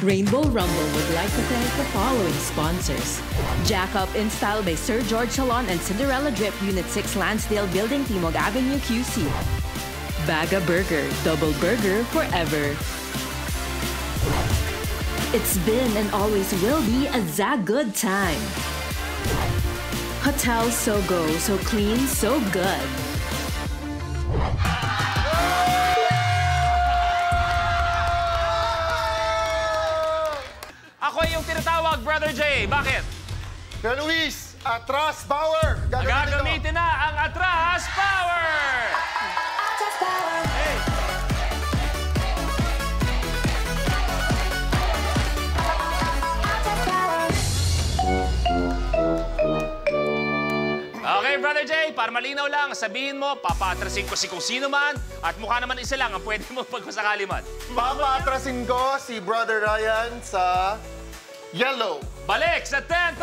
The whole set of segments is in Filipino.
Rainbow Rumble would like to thank the following sponsors. Jack Up in Style by Sir George Salon and Cinderella Drip, Unit 6 Lansdale Building, Timog Avenue, QC. Baga Burger, double burger forever. It's been and always will be a Zag good time. Hotel Sogo, so clean, so good. Ako yung tinatawag, Brother J. Bakit? Kaya Luis, Atras Power! Gagamitin na ang Atras Power! Hey. Okay, Brother J, para malinaw lang, sabihin mo, papaatrasin ko si kung sino man at mukha naman isa lang ang pwede mo pagkasakali man. Papaatrasin ko si Brother Ryan sa yellow. Balik sa 10,000!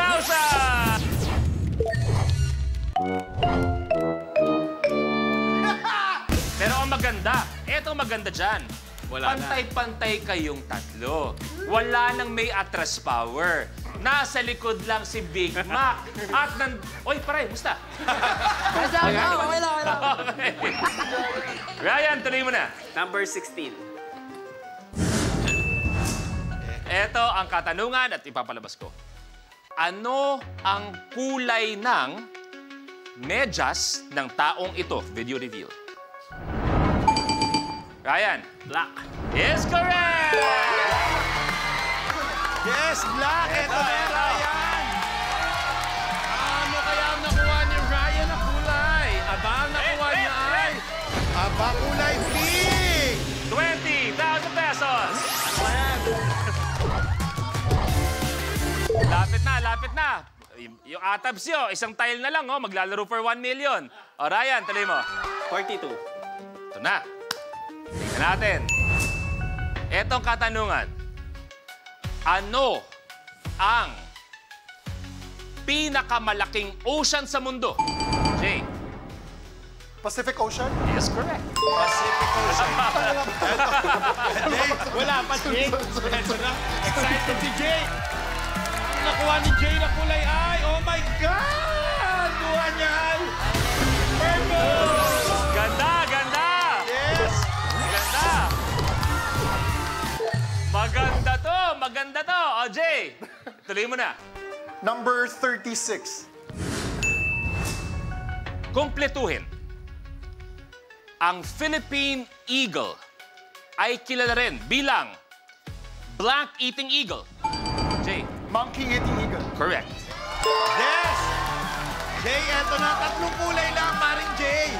Pero ang maganda, etong maganda dyan. Pantay-pantay kayong tatlo. Wala nang may Atras Power. Nasa likod lang si Big Mac. At Oy, pare, musta? Okay lang. Ryan, tuloy mo na. Number 16. Ito ang katanungan at ipapalabas ko. Ano ang kulay ng medyas ng taong ito? Video reveal. Ryan. Black. Is correct! Yes, black! Ito na, Ryan! Ano kaya ang nakuha ni Ryan na kulay? Aba, ang nakuha niya ay... Aba, kulay pink! 20,000 pesos! Lapit na. Yung atabs nyo, isang tile na lang, maglalaro for 1 million. O, Ryan, tuloy mo. 42. Ito na. Tingnan natin. Etong katanungan. Ano ang pinakamalaking ocean sa mundo? Jay. Pacific Ocean? Yes, correct. Pacific Ocean. Wala pa, Jake. Excited si Jake. Ang nakuha ni Jay na kulay ay, oh my God! Kuha niya ay purple! Ganda! Yes! Ganda! Maganda to! O, Jay, tuloy mo na. Number 36. Kumpletuhin. Ang Philippine Eagle ay kilala rin bilang Blank Eating Eagle. Jay. Monkey Eating Eagle. Correct. Yes! Jay, eto na. 3 kulay lang, paring Jay.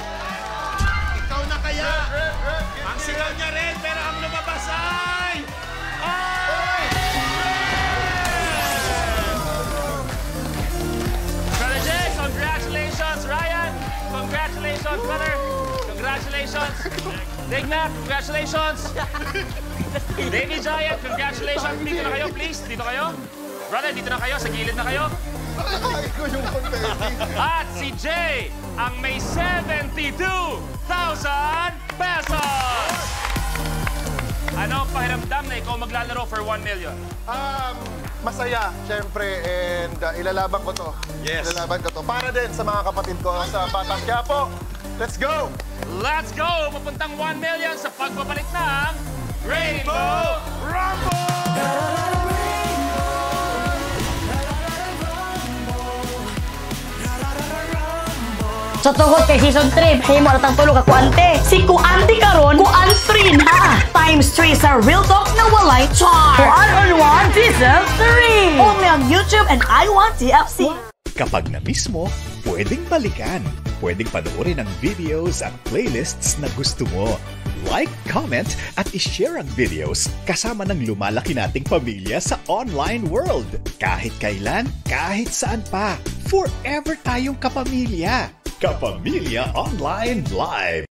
Ikaw na kaya. Ang sigaw niya rin, pero ang lumabas ay... Brother Jay, congratulations. Ryan, congratulations, brother. Congratulations. Big Mac, congratulations. Davey Giant, congratulations. Dito na kayo, please. Dito kayo. Brother, dito na kayo. Sa gilid na kayo. Ikaw yung confetti. At si Jay ang may 72,000 pesos! Ano ang pakiramdam na ikaw maglalaro for 1 million? Masaya, syempre, and ilalaban ko to. Yes. Ilalaban ko to. Para din sa mga kapatid ko sa Batang Quiapo. Let's go! Let's go! Papuntang 1 million sa pagbabalik ng Rainbow Rumble! Sa tuhod kay Season 3, himo na tang tulog ka kuante. Si kuante karon, kuan free na. Times 3 sa Real Talk na walay char. Kuan on 1 Season 3. Only on YouTube and I Want TFC. Kapag na-miss mo, pwedeng balikan. Pwedeng panoorin ang videos at playlists na gusto mo. Like, comment, at ishare ang videos kasama ng lumalaki nating pamilya sa online world. Kahit kailan, kahit saan pa. Forever tayong kapamilya. Kapamilya Online Live.